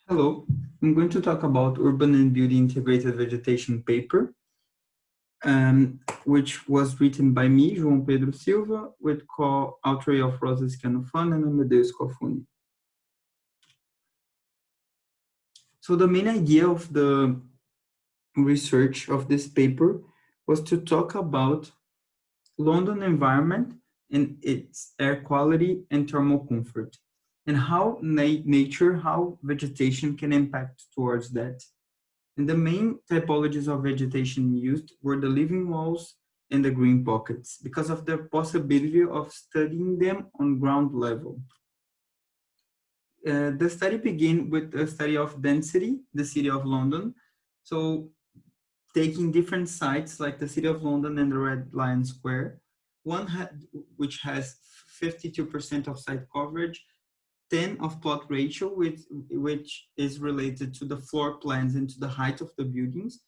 Hello, I'm going to talk about Urban and Beauty Integrated Vegetation paper, which was written by me, João Pedro Silva, with co-author of Rosa Scanofan and Amadeus Cofuni. So the main idea of the research of this paper was to talk about London environment and its air quality and thermal comfort, and how nature, how vegetation can impact towards that. And the main typologies of vegetation used were the living walls and the green pockets because of the possibility of studying them on ground level. The study began with a study of density, the city of London. So taking different sites like the city of London and the Red Lion Square, which has 52% of site coverage, 10 of plot ratio, which is related to the floor plans and to the height of the buildings,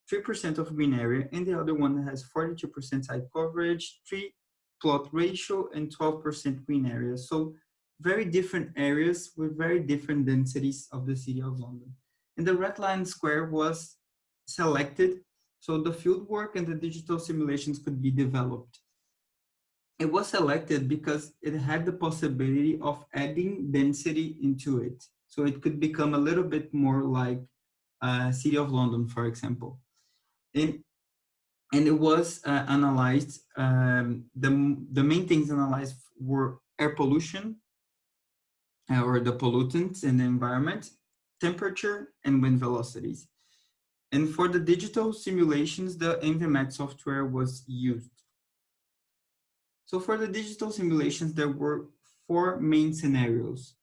3% of green area, and the other one has 42% site coverage, 3 plot ratio, and 12% green area. So very different areas with very different densities of the city of London. And the Red Lion Square was selected so the fieldwork and the digital simulations could be developed. It was selected because it had the possibility of adding density into it. So it could become a little bit more like City of London, for example. And it was analyzed, the main things analyzed were air pollution, or the pollutants in the environment, temperature, and wind velocities. And for the digital simulations, the EnviMat software was used. So for the digital simulations, there were 4 main scenarios.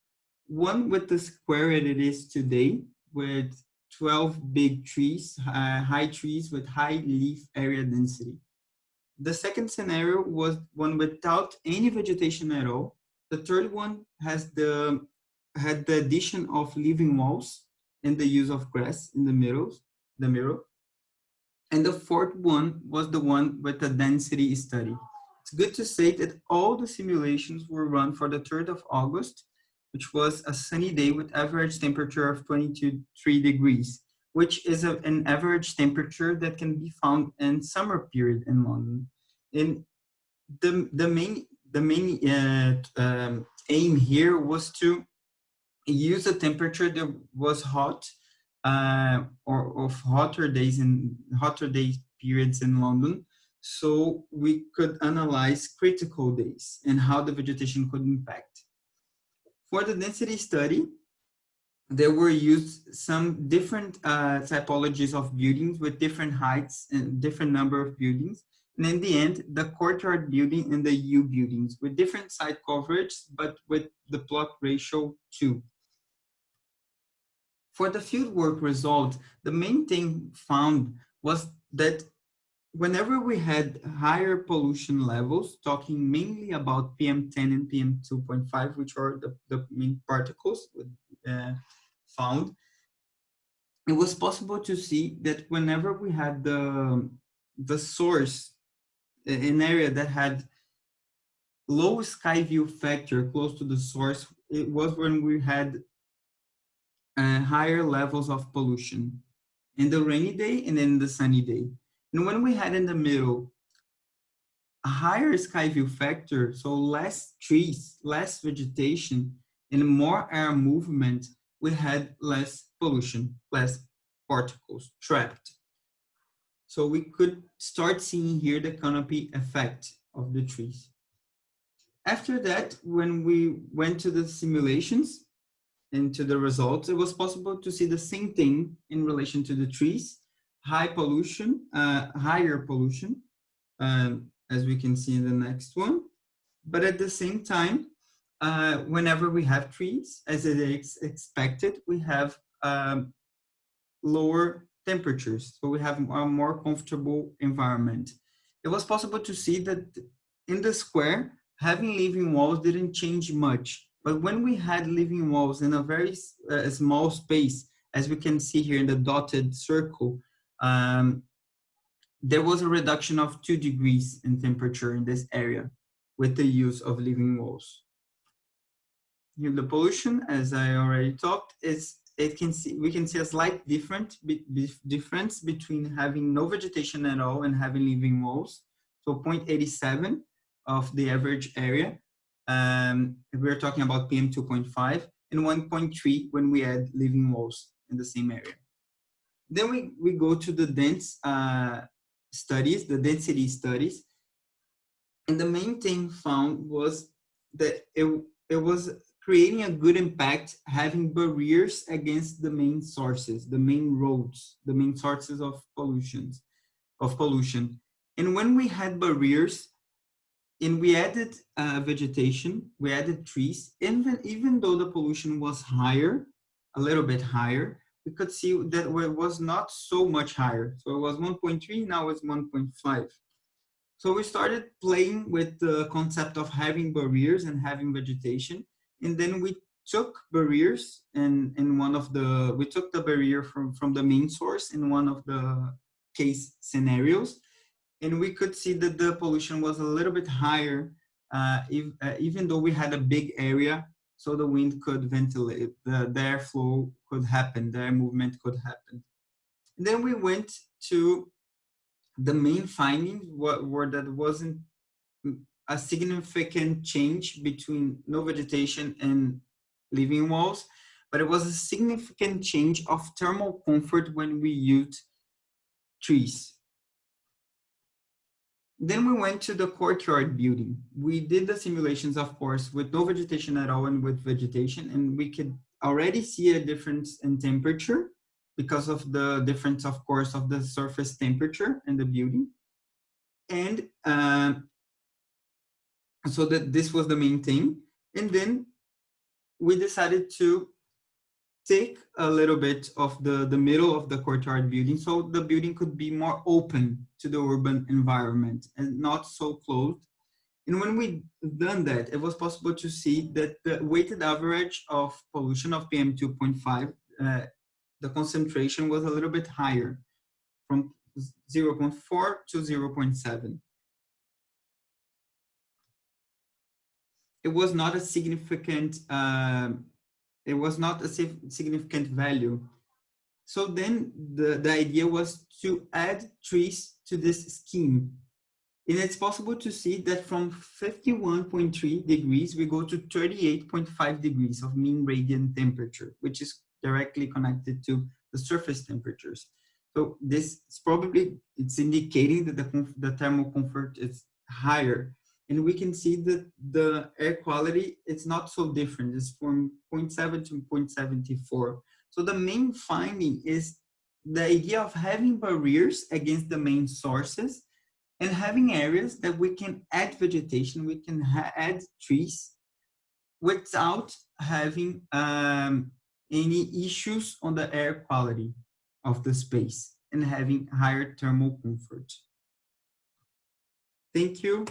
One with the square that it is today, with 12 big trees, high trees with high leaf area density. The second scenario was one without any vegetation at all. The third one had the addition of living walls and the use of grass in the middle. And the fourth one was the one with the density study. It's good to say that all the simulations were run for the 3rd of August, which was a sunny day with average temperature of 23 degrees, which is an average temperature that can be found in summer period in London. And the main aim here was to use a temperature that was hot, or of hotter day periods in London, so we could analyze critical days and how the vegetation could impact. For the density study, there were used some different typologies of buildings with different heights and different number of buildings. And in the end, the courtyard building and the U buildings with different site coverage, but with the plot ratio 2. For the fieldwork result, the main thing found was that whenever we had higher pollution levels, talking mainly about PM10 and PM2.5, which are the main particles found, it was possible to see that whenever we had the source, an area that had low sky view factor close to the source, it was when we had higher levels of pollution in the rainy day and in the sunny day. And when we had in the middle a higher sky view factor, so less trees, less vegetation, and more air movement, we had less pollution, less particles trapped. So we could start seeing here the canopy effect of the trees. After that, when we went to the simulations and to the results, it was possible to see the same thing in relation to the trees, higher pollution, as we can see in the next one. But at the same time, whenever we have trees, as it is expected, we have lower temperatures. So we have a more comfortable environment. It was possible to see that in the square, having living walls didn't change much. But when we had living walls in a very small space, as we can see here in the dotted circle, there was a reduction of 2 degrees in temperature in this area with the use of living walls. Here, the pollution, as I already talked, is we can see a slight difference between having no vegetation at all and having living walls. So 0.87 of the average area. We're talking about PM 2.5, and 1.3 when we add living walls in the same area. Then we go to the dense studies, the density studies. And the main thing found was that it was creating a good impact having barriers against the main sources, the main roads, the main sources of pollution. And when we had barriers and we added vegetation, we added trees, even though the pollution was higher, a little bit higher, we could see that it was not so much higher. So it was 1.3, now it's 1.5. So we started playing with the concept of having barriers and having vegetation. And then we took barriers and we took the barrier from the main source in one of the case scenarios. And we could see that the pollution was a little bit higher, even though we had a big area, so the wind could ventilate, the airflow could happen, the air movement could happen. And then we went to the main findings were that wasn't a significant change between no vegetation and living walls, but it was a significant change of thermal comfort when we used trees. Then we went to the courtyard building. We did the simulations, of course, with no vegetation at all and with vegetation, and we could already see a difference in temperature because of the difference, of course, of the surface temperature in the building. And so that this was the main thing. And then we decided to take a little bit of the middle of the courtyard building so the building could be more open to the urban environment and not so closed. And when we done that, it was possible to see that the weighted average of pollution of PM 2.5, the concentration was a little bit higher, from 0.4 to 0.7. It was not a significant significant value. So then the idea was to add trees to this scheme. And it's possible to see that from 51.3 degrees, we go to 38.5 degrees of mean radiant temperature, which is directly connected to the surface temperatures. So this is probably, it's indicating that the thermal comfort is higher. And we can see that the air quality, it's not so different. It's from 0.7 to 0.74. So the main finding is the idea of having barriers against the main sources and having areas that we can add vegetation, we can add trees without having any issues on the air quality of the space and having higher thermal comfort. Thank you.